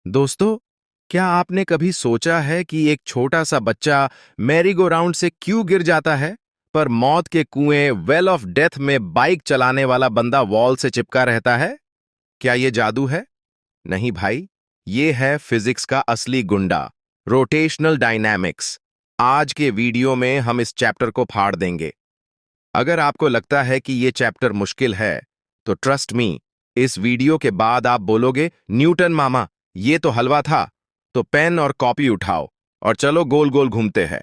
दोस्तों, क्या आपने कभी सोचा है कि एक छोटा सा बच्चा मैरी गो राउंड से क्यों गिर जाता है, पर मौत के कुएं वेल ऑफ डेथ में बाइक चलाने वाला बंदा वॉल से चिपका रहता है? क्या ये जादू है? नहीं भाई, ये है फिजिक्स का असली गुंडा, रोटेशनल डायनामिक्स। आज के वीडियो में हम इस चैप्टर को फाड़ देंगे। अगर आपको लगता है कि ये चैप्टर मुश्किल है, तो ट्रस्ट मी, इस वीडियो के बाद आप बोलोगे, न्यूटन मामा, ये तो हलवा था। तो पेन और कॉपी उठाओ और चलो गोल गोल घूमते हैं।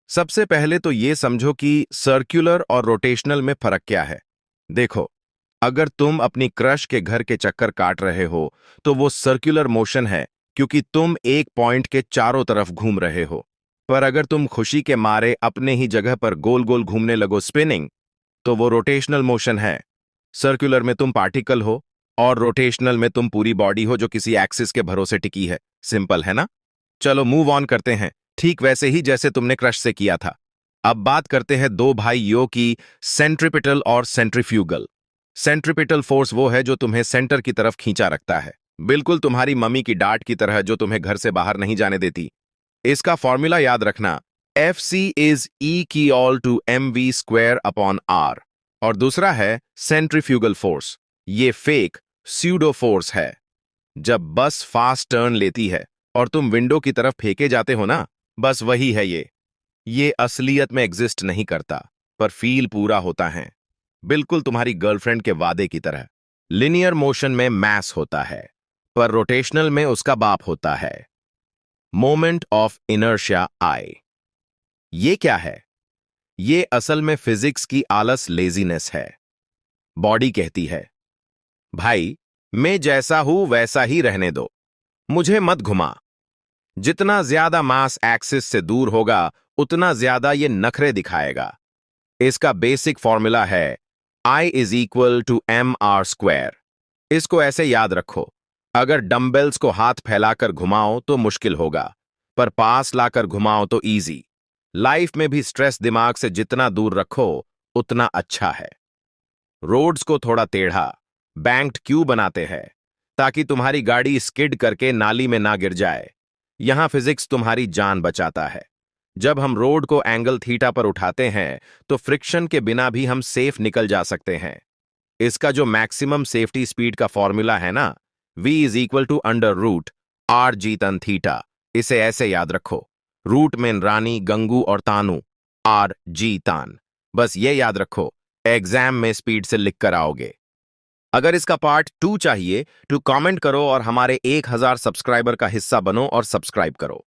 सबसे पहले तो ये समझो कि सर्कुलर और रोटेशनल में फर्क क्या है। देखो, अगर तुम अपनी क्रश के घर के चक्कर काट रहे हो, तो वो सर्कुलर मोशन है, क्योंकि तुम एक पॉइंट के चारों तरफ घूम रहे हो। पर अगर तुम खुशी के मारे अपने ही जगह पर गोल गोल घूमने लगो, स्पिनिंग, तो वो रोटेशनल मोशन है। सर्कुलर में तुम पार्टिकल हो और रोटेशनल में तुम पूरी बॉडी हो जो किसी एक्सिस के भरोसे टिकी है। सिंपल है ना? चलो मूव ऑन करते हैं, ठीक वैसे ही जैसे तुमने क्रश से किया था। अब बात करते हैं दो भाइयों की, सेंट्रिपिटल और सेंट्रीफ्यूगल। सेंट्रिपिटल फोर्स वो है जो तुम्हें सेंटर की तरफ खींचा रखता है, बिल्कुल तुम्हारी मम्मी की डांट की तरह जो तुम्हें घर से बाहर नहीं जाने देती। इसका फॉर्मूला याद रखना, F C is equal to M V square upon R. और दूसरा है सेंट्रीफ्यूगल फोर्स। ये फेक स्यूडो फोर्स है। जब बस फास्ट टर्न लेती है और तुम विंडो की तरफ फेंके जाते हो ना, बस वही है ये असलियत में एग्जिस्ट नहीं करता, पर फील पूरा होता है, बिल्कुल तुम्हारी गर्लफ्रेंड के वादे की तरह। लिनियर मोशन में मैस होता है, पर रोटेशनल में उसका बाप होता है, मोमेंट ऑफ इनर्शिया आई। ये क्या है? ये असल में फिजिक्स की आलस, लेजीनेस है। बॉडी कहती है, भाई, मैं जैसा हूं वैसा ही रहने दो, मुझे मत घुमा। जितना ज्यादा मास एक्सिस से दूर होगा, उतना ज्यादा ये नखरे दिखाएगा। इसका बेसिक फॉर्मूला है I is equal to M R square. इसको ऐसे याद रखो, अगर डंबल्स को हाथ फैलाकर घुमाओ तो मुश्किल होगा, पर पास लाकर घुमाओ तो इजी। लाइफ में भी स्ट्रेस दिमाग से जितना दूर रखो, उतना अच्छा है। रोड्स को थोड़ा टेढ़ा, बैंक्ड क्यों बनाते हैं? ताकि तुम्हारी गाड़ी स्किड करके नाली में ना गिर जाए। यहां फिजिक्स तुम्हारी जान बचाता है। जब हम रोड को एंगल थीटा पर उठाते हैं, तो फ्रिक्शन के बिना भी हम सेफ निकल जा सकते हैं। इसका जो मैक्सिमम सेफ्टी स्पीड का फॉर्मूला है ना, v is equal to under root R G tan theta. इसे ऐसे याद रखो, रूट में रानी, गंगू और तानू, आर जी तान। बस ये याद रखो, एग्जाम में स्पीड से लिख कर आओगे। अगर इसका पार्ट 2 चाहिए तो कमेंट करो और हमारे 1000 सब्सक्राइबर का हिस्सा बनो और सब्सक्राइब करो।